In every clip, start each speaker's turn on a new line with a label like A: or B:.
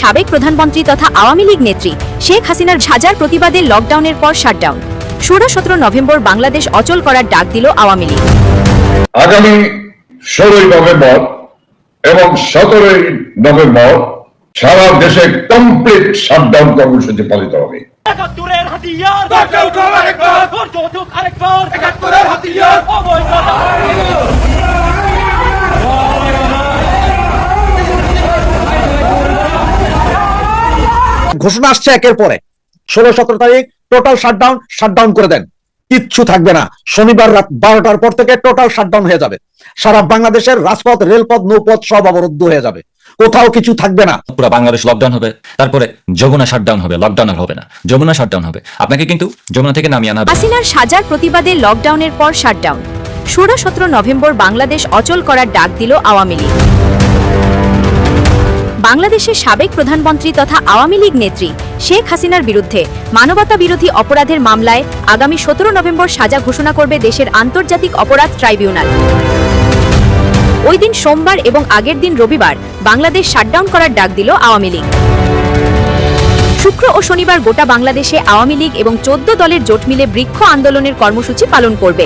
A: সাবেক প্রধানমন্ত্রী তথা আওয়ামী লীগ নেত্রী শেখ হাসিনার ঝাঁঝার প্রতিবাদে লকডাউনের পর শাটডাউন। 16-17 নভেম্বর বাংলাদেশ অচল করার ডাক দিল আওয়ামী লীগ।
B: আগামী 16 নভেম্বর এবং 17 নভেম্বর সারা দেশে কমপ্লিট শাটডাউন কর্মসূচি পালিত হবে।
C: ঘোষণা আসছে একের পরে 16-17 তারিখ টোটাল শাটডাউন করে দেন, কিচ্ছু থাকবে না। শনিবার রাত 12টার পর থেকে টোটাল শাটডাউন হয়ে যাবে। সারা বাংলাদেশের রাজপথ, রেলপথ, নৌপথ সব অবরুদ্ধ হয়ে যাবে, কোথাও কিছু থাকবে না।
D: পুরো বাংলাদেশ লকডাউন হবে, তারপরে যমুনা শাটডাউন হবে, লকডাউন হবে না, যমুনা শাটডাউন হবে। আপনাকে কিন্তু যমুনা থেকে নামিয়ে আনা হবে।
A: হাসিনার সাজার প্রতিবাদে লকডাউনের পর শাটডাউন। 16-17 নভেম্বর বাংলাদেশ অচল করার ডাক দিল আওয়ামী লীগ। বাংলাদেশের সাবেক প্রধানমন্ত্রী তথা আওয়ামী লীগ নেত্রী শেখ হাসিনার বিরুদ্ধে মানবতা বিরোধী অপরাধের মামলায় আগামী 17 নভেম্বর সাজা ঘোষণা করবে দেশের আন্তর্জাতিক অপরাধ ট্রাইব্যুনাল। ওই দিন সোমবার এবং আগের দিন রবিবার বাংলাদেশ শাটডাউন করার ডাক দিল আওয়ামী লীগ। শুক্র ও শনিবার গোটা বাংলাদেশে আওয়ামী লীগ এবং 14 দলের জোট মিলে বৃক্ষ আন্দোলনের কর্মসূচি পালন করবে।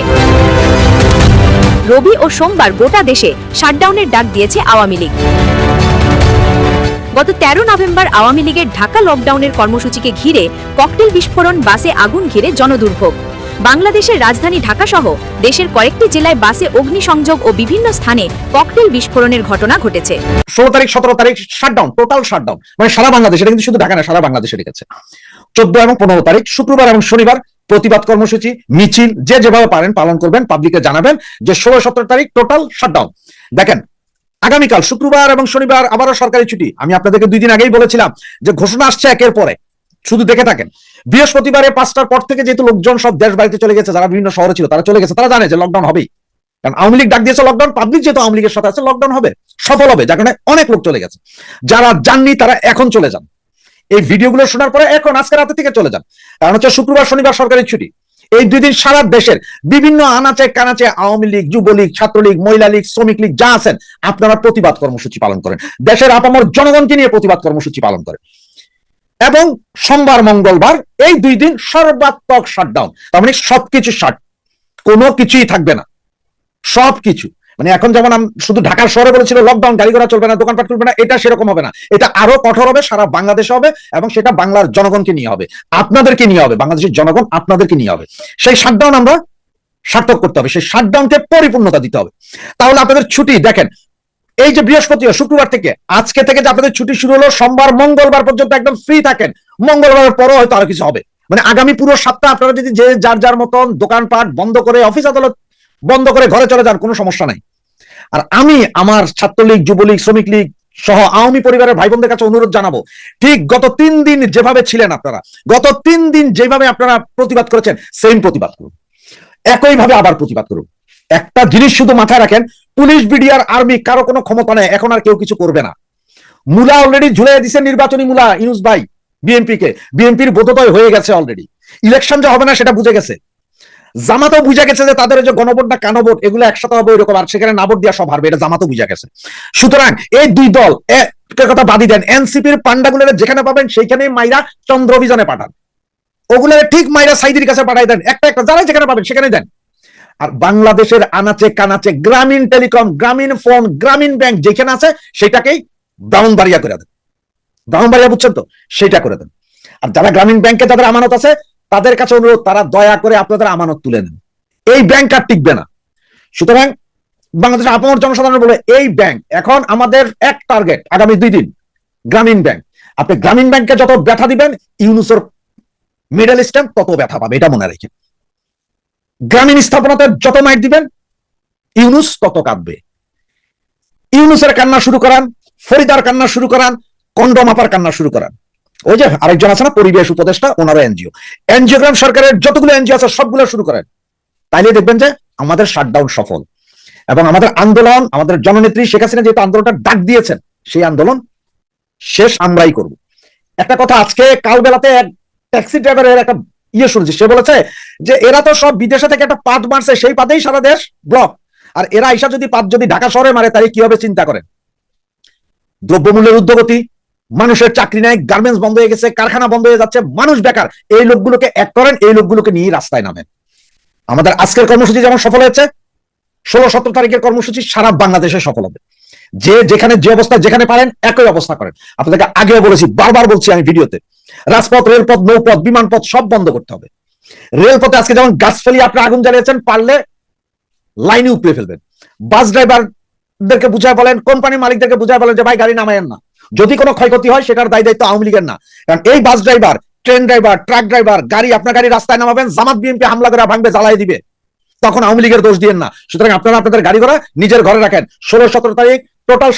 A: রবি ও সোমবার গোটা দেশে শাটডাউনের ডাক দিয়েছে আওয়ামী লীগ। গত 13 নভেম্বর আওয়ামী লীগের ঢাকা লকডাউনের কর্মসূচিকে ঘিরে ককটেল বিস্ফোরণ, বাসে আগুন ঘিরে জনদুর্ভোগ। বাংলাদেশের রাজধানী ঢাকা সহ দেশের কয়েকটি জেলায় বাসে অগ্নিসংযোগ ও বিভিন্ন স্থানে ককটেল বিস্ফোরণের ঘটনা ঘটেছে।
C: 16 তারিখ 17 তারিখ শাটডাউন, টোটাল শাটডাউন, মানে সারা বাংলাদেশ, এটা কিন্তু শুধু ঢাকা না, সারা বাংলাদেশে রেখেছে। 14 এবং 15 তারিখ শুক্রবার এবং শনিবার প্রতিবাদ কর্মসূচি, মিছিল যে যেভাবে পারেন পালন করবেন, পাবলিকে জানাবেন যে 16-17 তারিখ টোটাল শাটডাউন। দেখেন আগামীকাল শুক্রবার এবং শনিবার আবারও সরকারি ছুটি। আমি আপনাদেরকে 2 দিন আগেই বলেছিলাম যে ঘোষণা আসছে একের পরে, শুধু দেখে থাকেন। বৃহস্পতিবারে 5টার পর থেকে যেহেতু লোকজন সব দেশ বাড়িতে চলে গেছে, যারা বিভিন্ন শহরে ছিল তারা চলে গেছে, তারা জানে যে লকডাউন হবেই, কারণ আওয়ামী লীগ ডাক দিয়েছে লকডাউন। পাবলিক যেহেতু আওয়ামী লীগের সাথে আছে, লকডাউন হবে, সফল হবে, যার কারণে অনেক লোক চলে গেছে। যারা যাননি তারা এখন চলে যান, এই ভিডিওগুলো শোনার পরে এখন আজকে রাতে থেকে চলে যান, কারণ হচ্ছে শুক্রবার শনিবার সরকারি ছুটি। এই 2 দিন সারা দেশের বিভিন্ন আনাচে কানাচে আওয়ামী লীগ, যুবলীগ, ছাত্রলীগ, মহিলা লীগ, শ্রমিক লীগ যা আছেন, আপনারা প্রতিবাদ কর্মসূচি পালন করেন, দেশের আপামর জনগণকে নিয়ে প্রতিবাদ কর্মসূচি পালন করেন। এবং সোমবার মঙ্গলবার এই 2 দিন সর্বাত্মক শাটডাউন, তার মানে সবকিছু শাট, কোনো কিছুই থাকবে না, সবকিছু। মানে এখন যেমন শুধু ঢাকার শহরে বলেছিল লকডাউন, গাড়ি ঘোড়া চলবে না, দোকানপাট চলবে না, এটা সেরকম হবে না, এটা আরো কঠোর হবে, সারা বাংলাদেশে হবে, এবং সেটা বাংলার জনগণকে নিয়ে হবে, আপনাদেরকে নিয়ে হবে, বাংলাদেশের জনগণ আপনাদেরকে নিয়ে হবে। সেই শাটডাউন আমরা সার্থক করতে হবে, সেই শাটডাউনকে পরিপূর্ণতা দিতে হবে। তাহলে আপনাদের ছুটি দেখেন, এই যে বৃহস্পতিবার শুক্রবার থেকে আজকে থেকে যে আপনাদের ছুটি শুরু হলো, সোমবার মঙ্গলবার পর্যন্ত একদম ফ্রি থাকেন। মঙ্গলবারের পরও হয়তো আরো কিছু হবে, মানে আগামী পুরো সপ্তাহ আপনারা যদি যে যার যার মতন দোকানপাট বন্ধ করে, অফিস আদালত বন্ধ করে ঘরে চলে যান, কোনো সমস্যা নাই। আর আমি আমার ছাত্রলীগ, যুবলীগ, শ্রমিক লীগ সহ আওয়ামী পরিবারের ভাই বোনদের কাছে অনুরোধ জানাবো, ঠিক গত 3 দিন যেভাবে ছিলেন আপনারা, গত 3 দিন যেভাবে আপনারা প্রতিবাদ করেছেন, সেম প্রতিবাদ করুন, একইভাবে আবার প্রতিবাদ করুন। একটা জিনিস শুধু মাথায় রাখেন, পুলিশ, বিডিআর, আর্মি কারো কোনো ক্ষমতা নেই, এখন আর কেউ কিছু করবে না। মুলা অলরেডি ঝুলিয়ে দিচ্ছেন, নির্বাচনী মুলা ইউনুস ভাই বিএনপি কে, বিএনপির বোধোদয় হয়ে গেছে অলরেডি, ইলেকশন যে হবে না সেটা বুঝে গেছে। জামাতও বুঝে গেছে যে তাদের যে গণভোট না কানভোট এগুলো একসাথে হবে এরকম, আর সেখানে না ভোট দিয়া সব হারবে, এটা জামাতও বুঝে গেছে। সুতরাং এই 2 দল কথা বাদই দেন, এনসিপির পান্ডাগুলো যেখানে পাবেন সেইখানে মাইরা চন্দ্র অভিযানে পাঠান, ওগুলো ঠিক মাইরা সাইদির কাছে পাঠাই দেন, একটা একটা যারা যেখানে পাবেন সেখানে দেন। আর বাংলাদেশের আনাচে কানাচে গ্রামীণ টেলিকম, গ্রামীণ ফোন, গ্রামীণ ব্যাংক যেখানে আছে সেটাকেই ব্রাউনবাড়িয়া করে দেন, ব্রাউনবাড়িয়া বুঝছেন তো, সেটা করে দেন। আর যারা গ্রামীণ ব্যাংকে যাদের আমানত আছে তাদের কাছে অনুরোধ, তারা দয়া করে আপনাদের আমানত তুলে নেন, এই ব্যাংক আর টিকবে না। সুতরাং বাংলাদেশের আপামর জনসাধারণ বলে, এই ব্যাংক এখন আমাদের এক টার্গেট আগামী 2 দিন, গ্রামীণ ব্যাংক। আপনি গ্রামীণ ব্যাংকে যত ব্যথা দিবেন, ইউনুসের মিডল স্ট্যাম্প তত ব্যথা পাবে, এটা মনে রাখেন। গ্রামীণ স্থাপনাতে যত মাইট দিবেন, ইউনুস তত কাঁদবে। ইউনুসের কান্না শুরু করান, ফরিদার কান্না শুরু করান, কন্ডম আপার কান্না শুরু করান। ওই যে আরেকজন আছে না পরিবেশ উপদেষ্টা, ওনারও এনজিওগ্রাম সরকারের যতগুলো এনজিও আছে সবগুলো শুরু করেন, তাইলে দেখবেন যে আমাদের শাটডাউন সফল। এবং আমাদের আন্দোলন, আমাদের জননেত্রী শেখ হাসিনা যেহেতু আন্দোলনটা ডাক দিয়েছেন, সেই আন্দোলন শেষ আমরাই করব। একটা কথা আজকে কাল বেলাতে এক ট্যাক্সি ড্রাইভারের একটা শুনেছি, সে বলেছে যে এরা তো সব বিদেশে থেকে একটা পাত মারছে, সেই পাতেই সারা দেশ ব্লক, আর এরা আইসা যদি পাত যদি ঢাকা শহরে মারে তাহলে কি হবে চিন্তা করেন। দ্রব্যমূল্যের ঊর্ধ্বগতি, মানুষের চাকরি নাই, গার্মেন্টস বন্ধ হয়ে গেছে, কারখানা বন্ধ হয়ে যাচ্ছে, মানুষ বেকার। এই লোকগুলোকে এক করেন, এই লোকগুলোকে নিয়ে রাস্তায় নামেন। আমাদের আজকের কর্মসূচি যেমন সফল হয়েছে, 16-17 তারিখের কর্মসূচি সারা বাংলাদেশে সফল হবে। যে যেখানে যে অবস্থা যেখানে পারেন একই অবস্থা করেন। আপনাদেরকে আগেও বলেছি, বারবার বলছি আমি ভিডিওতে, রাজপথ, রেলপথ, নৌপথ, বিমানপথ সব বন্ধ করতে হবে। রেলপথে আজকে যেমন গাছ ফেলিয়ে আপনি আগুন জ্বালিয়েছেন, পারলে লাইনে উপড়ে ফেলবেন। বাস ড্রাইভারদেরকে বুঝায় বলেন, কোম্পানির মালিকদেরকে বুঝায় বলেন যে ভাই গাড়ি নামায়েন না। যদি কোনো ক্ষয়ক্ষতি হয় সেটার দায় দায়িত্ব আওয়ামী লীগের না। কারণ এই bus driver, train driver, truck driver, আপনার গাড়ি রাস্তায় নামাবেন, জামাত বিএনপি হামলা করে ভাঙবে, জ্বালাই দিবে, তখন আওয়ামী লীগের দোষ দিয়েন না। সুতরাং আপনারা আপনাদের গাড়ি ঘোড়া নিজের ঘরে রাখেন। 16-17 তারিখ টোটাল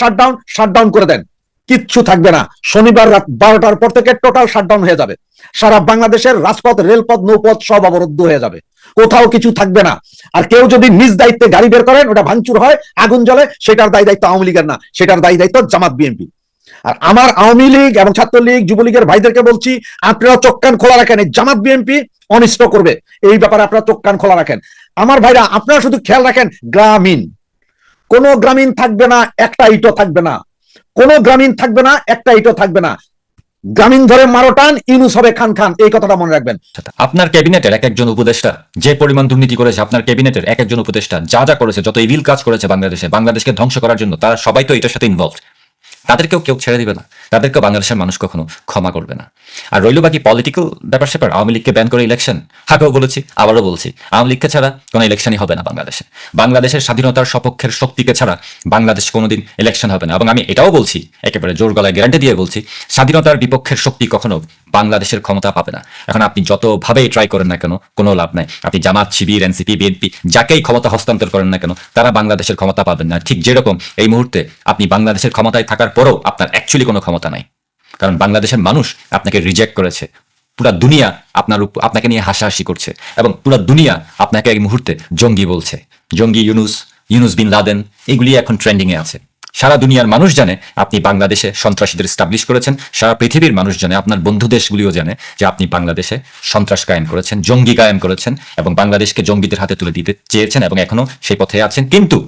C: শাটডাউন করে দেন, কিচ্ছু থাকবে না। শনিবার রাত 12টার পর থেকে টোটাল শাটডাউন হয়ে যাবে। সারা বাংলাদেশের রাজপথ, রেলপথ, নৌপথ সব অবরুদ্ধ হয়ে যাবে, কোথাও কিছু থাকবে না। আর কেউ যদি নিজ দায়িত্বে গাড়ি বের করেন, ওটা ভাঙচুর হয়, আগুন জ্বলে, সেটার দায় দায়িত্ব আওয়ামী লীগের না, সেটার দায় দায়িত্ব জামাত বিএনপি। আর আমার আওয়ামী লীগ এবং ছাত্রলীগ, যুবলীগের ভাইদেরকে বলছি, আপনারা চোখ কান খোলা রাখেন। এই জামাত বিএনপি অনিষ্ট করবে, এই ব্যাপারে আপনারা চোখ কান খোলা রাখেন। আমার ভাইরা, আপনারা শুধু খেয়াল রাখেন, গ্রামীণ কোন গ্রামীণ থাকবে না, একটা ইটও থাকবে না, কোন গ্রামীণ থাকবে না, একটা ইটও থাকবে না। গ্রামীণ ধরে মারো টান, ইউনূস হবে খান খান, এই কথাটা মনে রাখবেন।
D: আপনার ক্যাবিনেটের এক একজন উপদেষ্টা যে পরিমাণ দুর্নীতি করেছে, আপনার ক্যাবিনেটের এক একজন উপদেষ্টা যা যা করেছে, যত ইভিল কাজ করেছে বাংলাদেশকে ধ্বংস করার জন্য, তারা সবাই তো এটার সাথে ইনভলভ। তাদেরকেও কেউ ছেড়ে দিবে না, তাদেরকেও বাংলাদেশের মানুষ কখনো ক্ষমা করবে না। আর রইল বাকি পলিটিক্যাল ব্যাপার স্যাপার, আওয়ামী লীগকে ব্যান করে ইলেকশন, আগেও বলেছি আবারও বলছি, আওয়ামী লীগকে ছাড়া কোনো ইলেকশনই হবে না বাংলাদেশে। বাংলাদেশের স্বাধীনতার সপক্ষের শক্তিকে ছাড়া বাংলাদেশ কোনোদিন ইলেকশন হবে না। এবং আমি এটাও বলছি, একেবারে জোর গলায় গ্যারান্টি দিয়ে বলছি, স্বাধীনতার বিপক্ষের শক্তি কখনো বাংলাদেশের ক্ষমতা পাবে না। এখন আপনি যতভাবেই ট্রাই করেন না কেন, কোনো লাভ নাই। আপনি জামাত, শিবির, এনসিপি, বিএনপি যাকেই ক্ষমতা হস্তান্তর করেন না কেন, তারা বাংলাদেশের ক্ষমতা পাবেন না। ঠিক যেরকম এই মুহূর্তে আপনি বাংলাদেশের ক্ষমতায় থাকার পরেও আপনার অ্যাকচুয়ালি কোনো ক্ষমতা নাই, কারণ বাংলাদেশের মানুষ আপনাকে রিজেক্ট করেছে। পুরা দুনিয়া আপনাকে নিয়ে হাসাহাসি করছে, এবং পুরা দুনিয়া আপনাকে এই মুহূর্তে জঙ্গি বলছে। জঙ্গি ইউনুস বিন লাদেন, এগুলি এখন ট্রেন্ডিং এ আছে। সারা দুনিয়ার মানুষ জানে আপনি বাংলাদেশে সন্ত্রাসীদের স্টাবলিশ করেছেন। সারা পৃথিবীর মানুষ জানে, আপনার বন্ধু দেশগুলিও জানে যে আপনি বাংলাদেশে সন্ত্রাস কায়েম করেছেন, জঙ্গি কায়েম করেছেন, এবং বাংলাদেশকে জঙ্গিদের হাতে তুলে দিতে চেয়েছেন, এবং এখনো সেই পথে আছেন। কিন্তু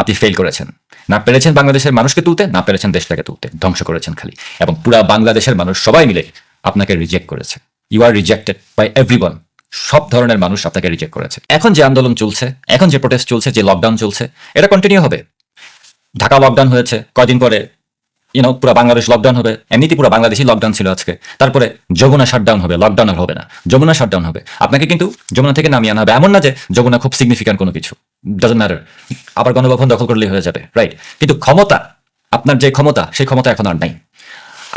D: আপনি ফেল করেছেন, না পেরেছেন বাংলাদেশের মানুষকে তুলতে, না পেরেছেন দেশটাকে তুলতে, ধ্বংস করেছেন খালি। এবং পুরা বাংলাদেশের মানুষ সবাই মিলে আপনাকে রিজেক্ট করেছে। You are rejected by everyone. সব ধরনের মানুষ আপনাকে রিজেক্ট করেছে। এখন যে আন্দোলন চলছে, এখন যে প্রোটেস্ট চলছে, যে লকডাউন চলছে, এটা কন্টিনিউ হবে। ঢাকা লকডাউন হয়েছে, কয়দিন পরে পুরো বাংলাদেশ লকডাউন হবে। এমনিতে পুরো বাংলাদেশই লকডাউন ছিল আজকে। তারপরে যমুনা শাটডাউন হবে, লকডাউন আর হবে না, যমুনা শাটডাউন হবে। আপনাকে কিন্তু যমুনা থেকে নামিয়ে আনা হবে। এমন না যে যমুনা খুব সিগনিফিক্যান্ট কোনো কিছু, ডাজন্ট ম্যাটার, আবার গণভবন দখল করলেই হয়ে যাবে, রাইট? কিন্তু ক্ষমতা, আপনার যে ক্ষমতা, সেই ক্ষমতা এখন আর নাই।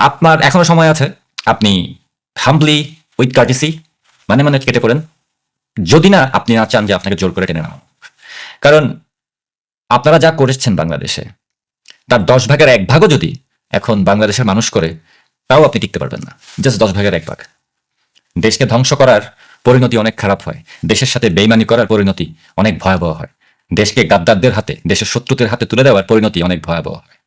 D: আপনার এখনো সময় আছে, আপনি হাম্বলি উইথ কার্টিসি মানে কেটে পড়েন, যদি না আপনি না চান যে আপনাকে জোর করে টেনে নেওয়া। কারণ আপনারা যা করেছেন বাংলাদেশে, তার 10 ভাগের 1 ভাগও যদি এখন বাংলাদেশের মানুষ করে, তাও আপনি টিকতে পারবেন না। জাস্ট 10 ভাগের 1 ভাগ। দেশকে ধ্বংস করার পরিণতি অনেক খারাপ হয়, দেশের সাথে বেইমানি করার পরিণতি অনেক ভয়াবহ হয়, দেশকে গাদ্দারদের হাতে, দেশের শত্রুদের হাতে তুলে দেওয়ার পরিণতি অনেক ভয়াবহ হয়।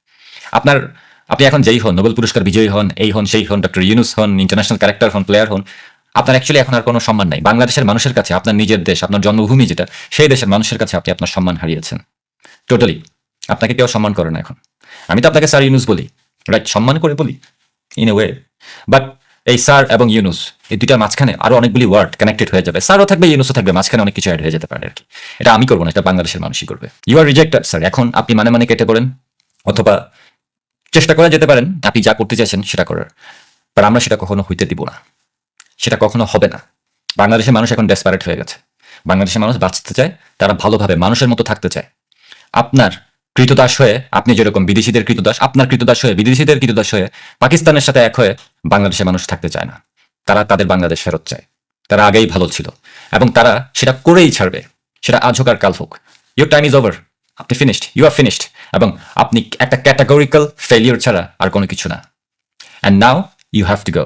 D: আপনি এখন যেই হন, নোবেল পুরস্কার বিজয়ী হন, এই হন সেই হন, ডক্টর ইউনুস হন, ইন্টারন্যাশনাল ক্যারেক্টার হন, প্লেয়ার হন, আপনার অ্যাকচুয়ালি এখন আর কোনো সম্মান নাই। বাংলাদেশের মানুষের কাছে আপনার নিজের দেশ, আপনার জন্মভূমি যেটা, সেই দেশের মানুষের কাছে আপনি আপনার সম্মান হারিয়েছেন টোটালি। আপনাকে কেউ সম্মান করে না এখন। আমি তো আপনাকে স্যার ইউনুস বলি, রাইট, সম্মান করে বলি ইন এ ওয়ে, বাট এই স্যার এবং ইউনুস, এই দুইটার মাঝখানে আরো অনেকগুলি ওয়ার্ড কানেক্টেড হয়ে যাবে। স্যারও থাকবে, ইউনুসও থাকবে, মাঝখানে অনেক কিছু অ্যাড হয়ে যেতে পারে আর কি। এটা আমি করবো না, এটা বাংলাদেশের মানুষই করবে। You are rejected sir. এখন আপনি মানে কেটে পড়েন, অথবা চেষ্টা করে যেতে পারেন আপনি যা করতে চাইছেন সেটা করার, বাট আমরা সেটা কখনো হইতে দিব না, সেটা কখনো হবে না। বাংলাদেশের মানুষ এখন ডেসপারেট হয়ে গেছে। বাংলাদেশের মানুষ বাঁচতে চায়, তারা ভালোভাবে মানুষের মতো থাকতে চায়। আপনার কৃতদাস হয়ে, আপনি যেরকম বিদেশিদের কৃতদাস, আপনার কৃতদাস হয়ে, বিদেশিদের কৃতদাস হয়ে, পাকিস্তানের সাথে এক হয়ে বাংলাদেশের মানুষ থাকতে চায় না। তারা তাদের বাংলাদেশ ফেরত চায়। তারা আগেই ভালো ছিল, এবং তারা সেটা করেই ছাড়বে, সেটা আজ হোক আর কাল হোক। ইউর টাইম ইজ ওভার, আপনি ফিনিশড, ইউ আর ফিনিশড, এবং আপনি একটা ক্যাটাগরিক্যাল ফেলিওর ছাড়া আর কোনো কিছু না। And now you have to go.